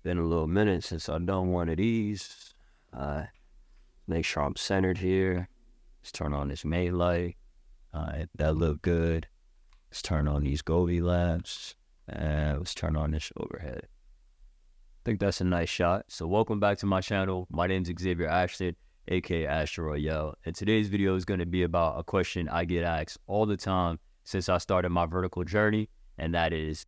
Been a little minute since I've done one of these. Make sure I'm centered here. Let's turn on this main light. That look good. Let's turn on these Gobi lamps. And let's turn on this overhead. I think that's a nice shot. So welcome back to my channel. My name's Xavier Ashton, aka Astro Royale. And today's video is going to be about a question I get asked all the time since I started my vertical journey. And that is,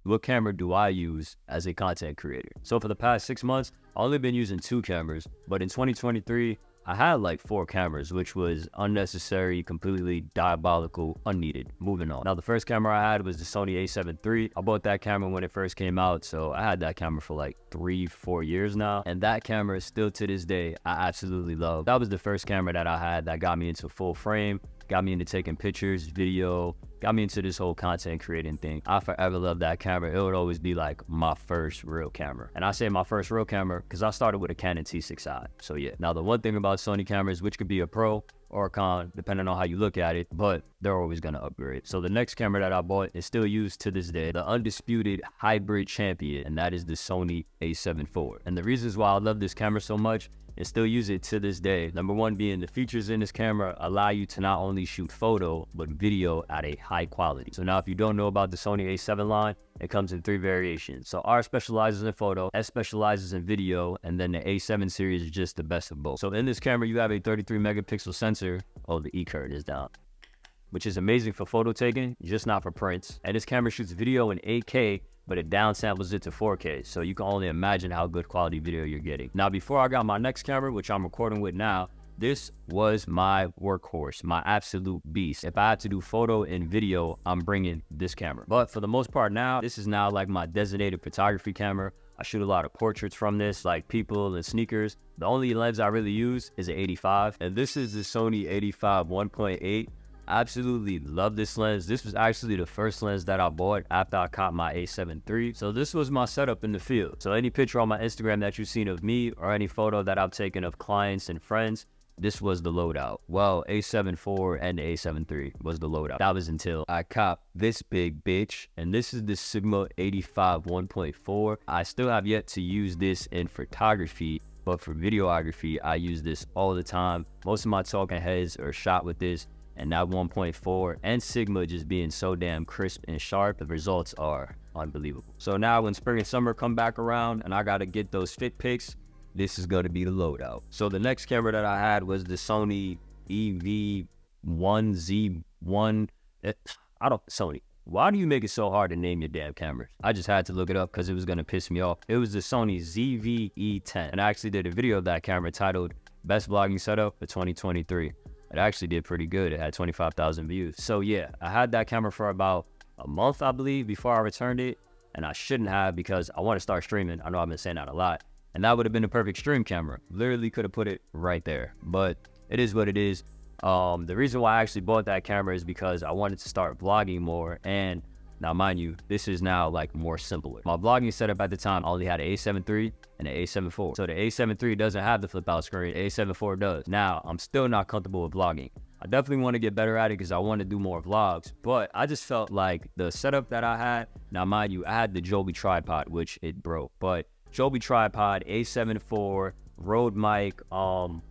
what camera do I use as a content creator? So for the past 6 months, I've only been using 2 cameras, but in 2023, I had like 4 cameras, which was unnecessary, completely diabolical, unneeded. Moving on. Now, the first camera I had was the Sony a7 III. I bought that camera when it first came out, so I had that camera for like 3-4 years now. And that camera, still to this day, I absolutely love. That was the first camera that I had that got me into full frame, got me into taking pictures, video, got me into this whole content creating thing. I forever loved that camera. It would always be like my first real camera. And I say my first real camera because I started with a Canon T6i. So yeah. Now the one thing about Sony cameras, which could be a pro or a con, depending on how you look at it, but they're always gonna upgrade. So the next camera that I bought is still used to this day, the undisputed hybrid champion, and that is the Sony a7 IV. And the reasons why I love this camera so much and still use it to this day, number one being the features in this camera allow you to not only shoot photo, but video at a high quality. So now if you don't know about the Sony a7 line, it comes in 3 variations. So R specializes in photo, S specializes in video, and then the a7 series is just the best of both. So in this camera, you have a 33 megapixel sensor. Oh, the E curve is down, which is amazing for photo taking, just not for prints. And this camera shoots video in 8K, but it downsamples it to 4K, so you can only imagine how good quality video you're getting. Now, before I got my next camera, which I'm recording with now, this was my workhorse, my absolute beast. If I had to do photo and video, I'm bringing this camera. But for the most part now, this is now like my designated photography camera. I shoot a lot of portraits from this, like people and sneakers. The only lens I really use is an 85, and this is the Sony 85 1.8. Absolutely love this lens. This was actually the first lens that I bought after I caught my a7 III. So this was my setup in the field. So any picture on my Instagram that you've seen of me or any photo that I've taken of clients and friends, this was the loadout. Well, a7 IV and the a7 III was the loadout. That was until I copped this big bitch, and this is the Sigma 85 1.4. I still have yet to use this in photography, but for videography, I use this all the time. Most of my talking heads are shot with this, and that 1.4 and Sigma just being so damn crisp and sharp, the results are unbelievable. So now when spring and summer come back around and I gotta get those fit pics, this is gonna be the loadout. So the next camera that I had was the Sony EV1Z1. Sony, why do you make it so hard to name your damn cameras? I just had to look it up because it was gonna piss me off. It was the Sony ZV-E10, and I actually did a video of that camera titled Best Vlogging Setup for 2023. It actually did pretty good. It had 25,000 views. So yeah, I had that camera for about a month, I believe, before I returned it. And I shouldn't have, because I want to start streaming. I know I've been saying that a lot. And that would have been the perfect stream camera. Literally could have put it right there. But it is what it is. The reason why I actually bought that camera is because I wanted to start vlogging more. And now, mind you, this is now like more simpler. My vlogging setup at the time, I only had an a7 III and an a7 IV. So the a7 III doesn't have the flip out screen, a7 IV does. Now, I'm still not comfortable with vlogging. I definitely want to get better at it because I want to do more vlogs, but I just felt like the setup that I had, now mind you, I had the Joby tripod, which it broke, but Joby tripod, a7 IV, Rode mic,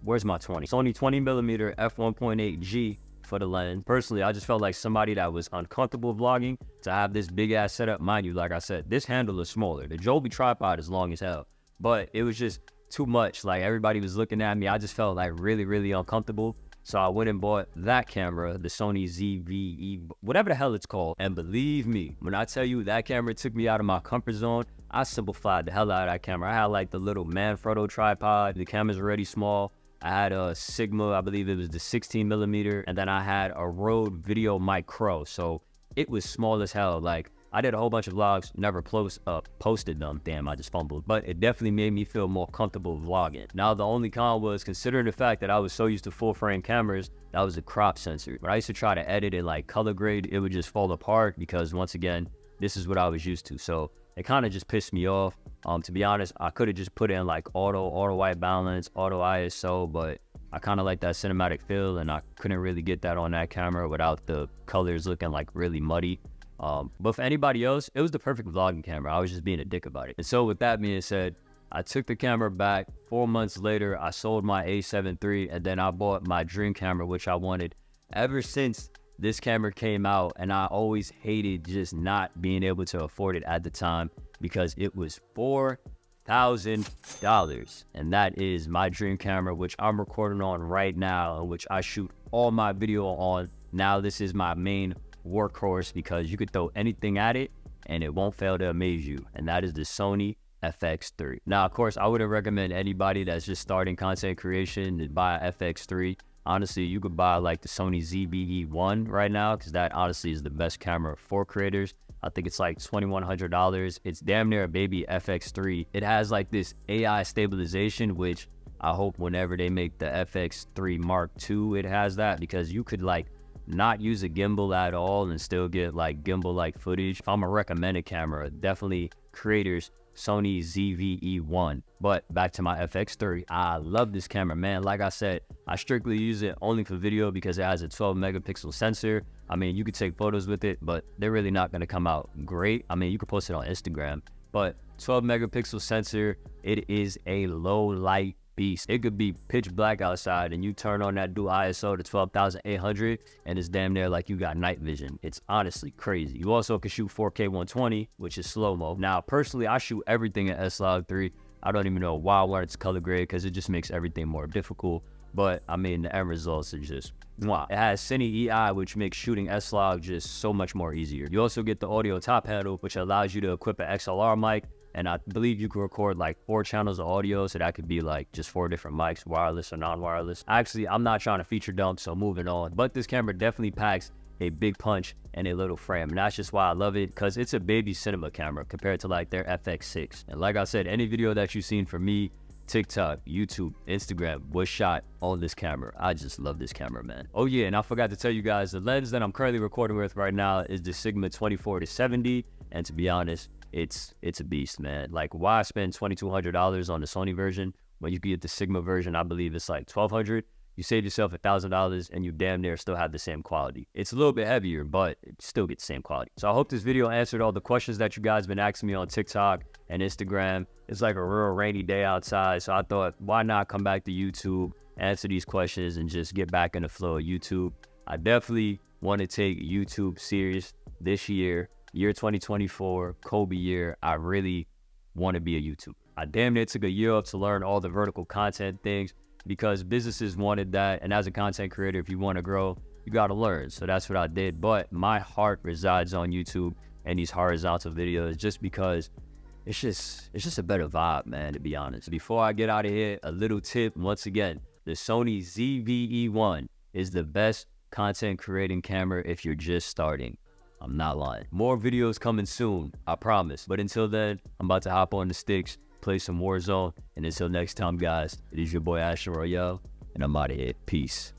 where's my 20? Sony 20mm f1.8G for the lens. Personally, I just felt like somebody that was uncomfortable vlogging to have this big ass setup. Mind you, like I said, this handle is smaller. The Joby tripod is long as hell, but it was just too much. Like everybody was looking at me. I just felt like really uncomfortable. So I went and bought that camera, the Sony ZV-E, whatever the hell it's called. And believe me, when I tell you that camera took me out of my comfort zone, I simplified the hell out of that camera. I had like the little Manfrotto tripod. The camera's already small. I had a Sigma, I believe it was the 16mm, and then I had a Rode Video Micro. So it was small as hell. Like I did a whole bunch of vlogs, never posted them. Damn, I just fumbled. But it definitely made me feel more comfortable vlogging. Now, the only con was, considering the fact that I was so used to full frame cameras, that was a crop sensor. When I used to try to edit and like color grade, it would just fall apart because once again, this is what I was used to. So it kind of just pissed me off. To be honest, I could have just put in like auto white balance, auto ISO, but I kind of like that cinematic feel, and I couldn't really get that on that camera without the colors looking like really muddy. But for anybody else, it was the perfect vlogging camera. I was just being a dick about it. And so with that being said, I took the camera back. 4 months later, I sold my A7 III, and then I bought my dream camera, which I wanted ever since this camera came out. And I always hated just not being able to afford it at the time because it was $4,000. And that is my dream camera, which I'm recording on right now, and which I shoot all my video on. Now this is my main workhorse because you could throw anything at it and it won't fail to amaze you. And that is the Sony FX3. Now, of course, I wouldn't recommend anybody that's just starting content creation to buy a FX3. Honestly, you could buy like the Sony ZV-E1 right now, because that honestly is the best camera for creators. I think it's like $2,100. It's damn near a baby FX3. It has like this AI stabilization, which I hope whenever they make the FX3 Mark II, it has that, because you could like not use a gimbal at all and still get like gimbal-like footage. If I'm a recommended camera, definitely creators, Sony ZV-E1. But back to my FX3, I love this camera, man. Like I said, I strictly use it only for video because it has a 12 megapixel sensor. I mean, you could take photos with it, but they're really not going to come out great. I mean, you could post it on Instagram, but 12 megapixel sensor, it is a low light beast. It could be pitch black outside and you turn on that dual ISO to 12,800 and it's damn near like you got night vision. It's honestly crazy. You also can shoot 4K 120, which is slow-mo. Now, personally, I shoot everything in S-Log3. I don't even know why I wanted to color grade, because it just makes everything more difficult. But I mean, the end results are just wow. It has Cine EI, which makes shooting S-Log just so much more easier. You also get the audio top handle, which allows you to equip an XLR mic. And I believe you can record like 4 channels of audio, so that could be like just 4 different mics, wireless or non-wireless. Actually, I'm not trying to feature dump, so moving on. But this camera definitely packs a big punch and a little frame. And that's just why I love it, because it's a baby cinema camera compared to like their FX6. And like I said, any video that you've seen from me, TikTok, YouTube, Instagram was shot on this camera. I just love this camera, man. Oh yeah, and I forgot to tell you guys, the lens that I'm currently recording with right now is the Sigma 24-70. And to be honest, it's a beast, man. Like, why spend $2,200 on the Sony version when you can get the Sigma version? I believe it's like $1,200. You save yourself $1,000 and you damn near still have the same quality. It's a little bit heavier, but it still gets the same quality. So I hope this video answered all the questions that you guys been asking me on TikTok and Instagram. It's like a real rainy day outside, so I thought, why not come back to YouTube, answer these questions, and just get back in the flow of YouTube. I definitely want to take YouTube serious this year 2024, Kobe year. I really want to be a YouTuber. I damn near took a year off to learn all the vertical content things because businesses wanted that. And as a content creator, if you want to grow, you got to learn. So that's what I did. But my heart resides on YouTube and these horizontal videos, just because it's just a better vibe, man, to be honest. Before I get out of here, a little tip. Once again, the Sony ZV-E1 is the best content creating camera if you're just starting. I'm not lying. More videos coming soon, I promise. But until then, I'm about to hop on the sticks, play some Warzone. And until next time, guys, it is your boy Ashton Royale, and I'm out of here. Peace.